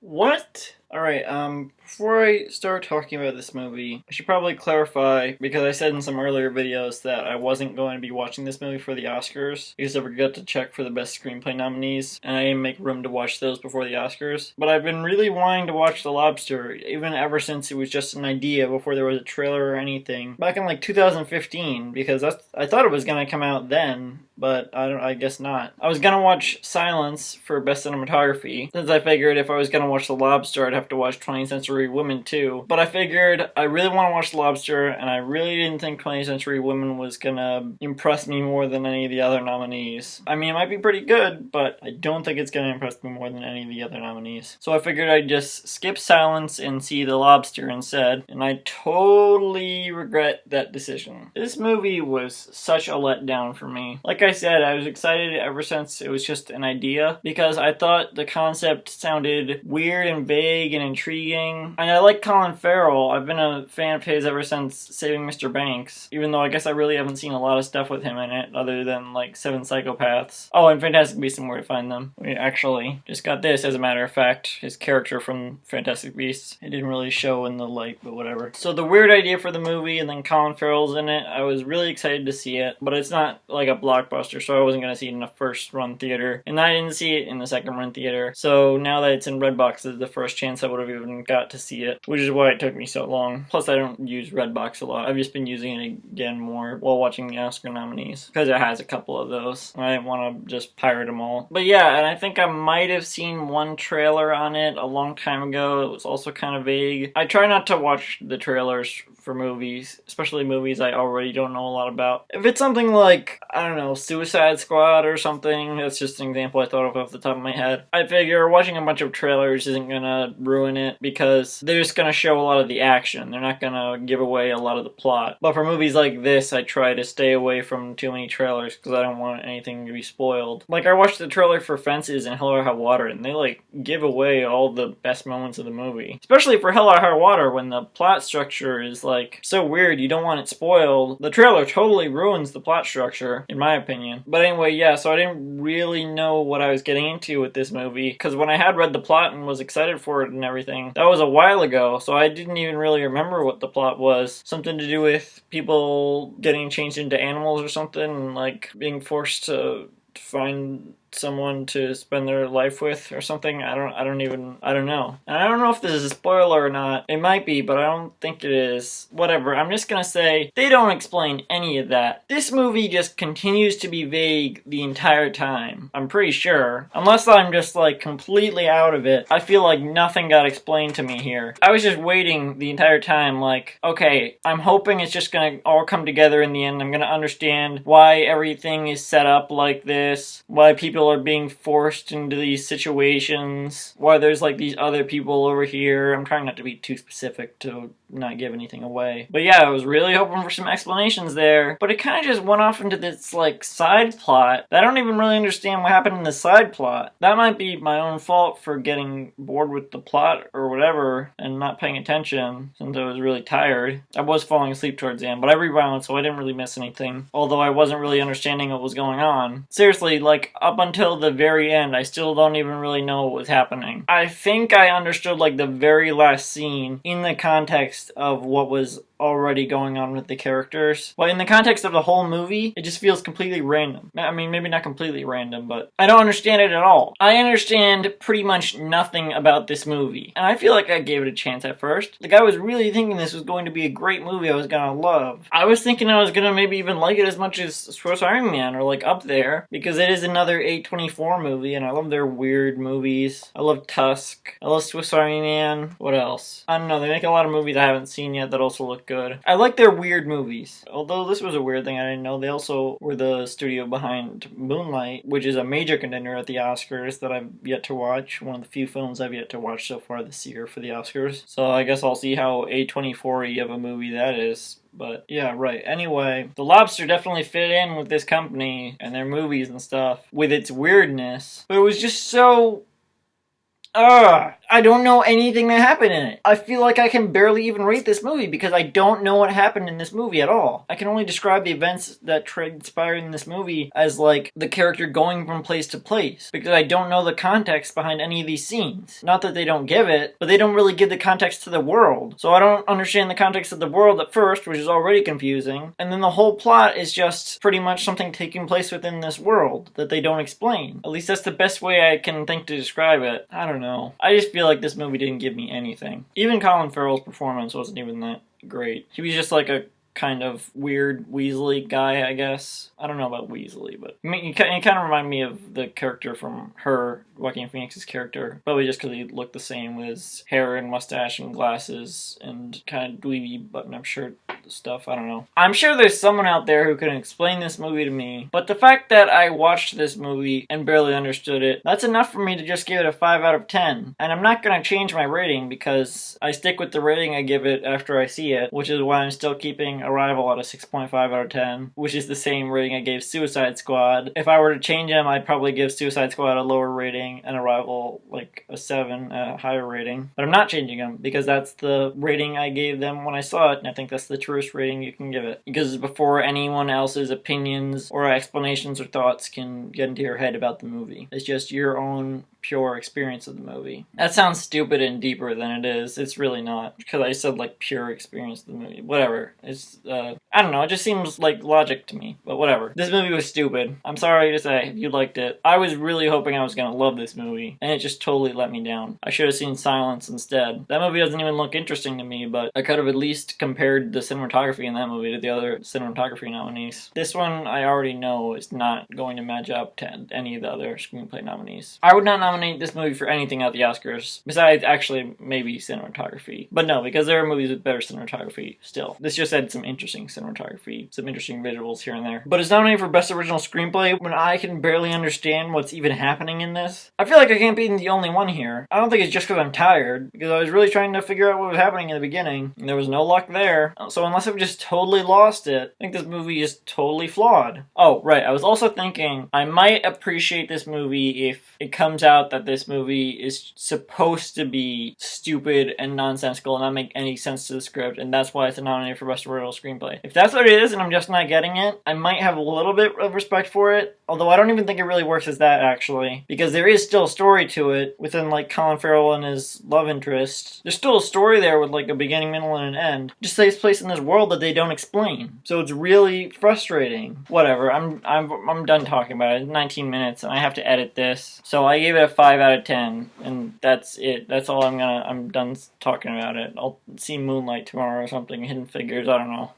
What? Alright, before I start talking about this movie, I should probably clarify, because I said in some earlier videos that I wasn't going to be watching this movie for the Oscars, because I forgot to check for the best screenplay nominees, and I didn't make room to watch those before the Oscars. But I've been really wanting to watch The Lobster, even ever since it was just an idea before there was a trailer or anything, back in like 2015, because I thought it was going to come out then, but I guess not. I was gonna watch Silence for Best Cinematography, since I figured if I was gonna watch The Lobster, I'd have to watch 20th Century Women too. But I figured I really want to watch The Lobster, and I really didn't think 20th Century Women was gonna impress me more than any of the other nominees. I mean, it might be pretty good, but I don't think it's gonna impress me more than any of the other nominees. So I figured I'd just skip Silence and see The Lobster instead, and I totally regret that decision. This movie was such a letdown for me. Like I said, I was excited ever since it was just an idea, because I thought the concept sounded weird and vague and intriguing. And I like Collin Farrell. I've been a fan of his ever since Saving Mr. Banks, even though I guess I really haven't seen a lot of stuff with him in it, other than like Seven Psychopaths. Oh, and Fantastic Beasts and Where to Find Them. We actually just got this, as a matter of fact, his character from Fantastic Beasts. It didn't really show in the light, but whatever. So the weird idea for the movie, and then Collin Farrell's in it, I was really excited to see it, but it's not like a blockbuster, so I wasn't going to see it in a first run theater, and I didn't see it in the second run theater. So now that it's in Redbox, this is the first chance I would have even got to see it, which is why it took me so long. Plus, I don't use Redbox a lot. I've just been using it again more while watching the Oscar nominees, because it has a couple of those. I didn't want to just pirate them all. But yeah, and I think I might have seen one trailer on it a long time ago. It was also kind of vague. I try not to watch the trailers for movies, especially movies I already don't know a lot about. If it's something like, I don't know, Suicide Squad or something, that's just an example I thought of off the top of my head, I figure watching a bunch of trailers isn't gonna ruin it, because they're just gonna show a lot of the action. They're not gonna give away a lot of the plot. But for movies like this, I try to stay away from too many trailers, because I don't want anything to be spoiled. Like, I watched the trailer for Fences and Hell or High Water, and they, like, give away all the best moments of the movie. Especially for Hell or High Water, when the plot structure is, like, so weird you don't want it spoiled. The trailer totally ruins the plot structure, in my opinion. But anyway, yeah, so I didn't really know what I was getting into with this movie, because when I had read the plot and was excited for it and everything, that was a while ago, so I didn't even really remember what the plot was. Something to do with people getting changed into animals or something, and like being forced to find someone to spend their life with or something. I don't know. And I don't know if this is a spoiler or not. It might be, but I don't think it is. Whatever. I'm just gonna say they don't explain any of that. This movie just continues to be vague the entire time. I'm pretty sure. Unless I'm just like completely out of it. I feel like nothing got explained to me here. I was just waiting the entire time like, okay, I'm hoping it's just gonna all come together in the end. I'm gonna understand why everything is set up like this. Why people are being forced into these situations, why there's like these other people over here. I'm trying not to be too specific to not give anything away. But yeah, I was really hoping for some explanations there, but it kind of just went off into this like side plot. I don't even really understand what happened in the side plot. That might be my own fault for getting bored with the plot or whatever and not paying attention, since I was really tired. I was falling asleep towards the end, but I rewound, so I didn't really miss anything, although I wasn't really understanding what was going on. Seriously, like up until the very end, I still don't even really know what was happening. I think I understood like the very last scene in the context of what was already going on with the characters. But in the context of the whole movie, it just feels completely random. I mean, maybe not completely random, but I don't understand it at all. I understand pretty much nothing about this movie, and I feel like I gave it a chance at first. Like, I was really thinking this was going to be a great movie I was gonna love. I was thinking I was gonna maybe even like it as much as Swiss Army Man, or like up there, because it is another A24 movie, and I love their weird movies. I love Tusk. I love Swiss Army Man. What else? I don't know, they make a lot of movies I haven't seen yet that also look good. I like their weird movies. Although this was a weird thing I didn't know, they also were the studio behind Moonlight, which is a major contender at the Oscars that I've yet to watch. One of the few films I've yet to watch so far this year for the Oscars. So I guess I'll see how A24-y of a movie that is. But yeah, right. Anyway, The Lobster definitely fit in with this company and their movies and stuff with its weirdness. But it was just so I don't know anything that happened in it. I feel like I can barely even rate this movie because I don't know what happened in this movie at all. I can only describe the events that transpired in this movie as like the character going from place to place because I don't know the context behind any of these scenes. Not that they don't give it, but they don't really give the context to the world. So I don't understand the context of the world at first, which is already confusing. And then the whole plot is just pretty much something taking place within this world that they don't explain. At least that's the best way I can think to describe it. I don't know. I just feel like this movie didn't give me anything. Even Collin Farrell's performance wasn't even that great. He was just like a kind of weird Weasley guy, I guess. I don't know about Weasley, but he kind of reminded me of the character from Her, Joaquin Phoenix's character. Probably just because he looked the same with his hair and mustache and glasses and kind of dweeby button-up shirt stuff. I don't know. I'm sure there's someone out there who can explain this movie to me, but the fact that I watched this movie and barely understood it, that's enough for me to just give it a 5 out of 10. And I'm not going to change my rating because I stick with the rating I give it after I see it, which is why I'm still keeping Arrival at a 6.5 out of 10, which is the same rating I gave Suicide Squad. If I were to change them, I'd probably give Suicide Squad a lower rating and Arrival like a 7, a higher rating. But I'm not changing them because that's the rating I gave them when I saw it, and I think that's the truest rating you can give it. Because before anyone else's opinions or explanations or thoughts can get into your head about the movie. It's just your own pure experience of the movie. That sounds stupid and deeper than it is. It's really not. Because I said like pure experience of the movie. Whatever. It's, I don't know. It just seems like logic to me. But whatever. This movie was stupid. I'm sorry to say if you liked it. I was really hoping I was going to love this movie. And it just totally let me down. I should have seen Silence instead. That movie doesn't even look interesting to me, but I could have at least compared the cinematography in that movie to the other cinematography nominees. This one I already know is not going to match up to any of the other screenplay nominees. I would not nominate this movie for anything at the Oscars, besides actually maybe cinematography. But no, because there are movies with better cinematography still. This just had some interesting cinematography, some interesting visuals here and there. But it's nominated for Best Original Screenplay when I can barely understand what's even happening in this. I feel like I can't be the only one here. I don't think it's just because I'm tired, because I was really trying to figure out what was happening in the beginning, and there was no luck there. So unless I've just totally lost it, I think this movie is totally flawed. Oh, right, I was also thinking I might appreciate this movie if it comes out that this movie is supposed to be stupid and nonsensical and not make any sense to the script, and that's why it's nominated for Best Original Screenplay. If that's what it is and I'm just not getting it, I might have a little bit of respect for it, although I don't even think it really works as that, actually, because there is still a story to it within, like, Collin Farrell and his love interest. There's still a story there with, like, a beginning, middle, and an end. It just takes place in this world that they don't explain. So it's really frustrating. Whatever, I'm done talking about it. It's 19 minutes, and I have to edit this. So I gave it a 5 out of 10, and that's it. That's all I'm done talking about it. I'll see Moonlight tomorrow or something, Hidden Figures, I don't know.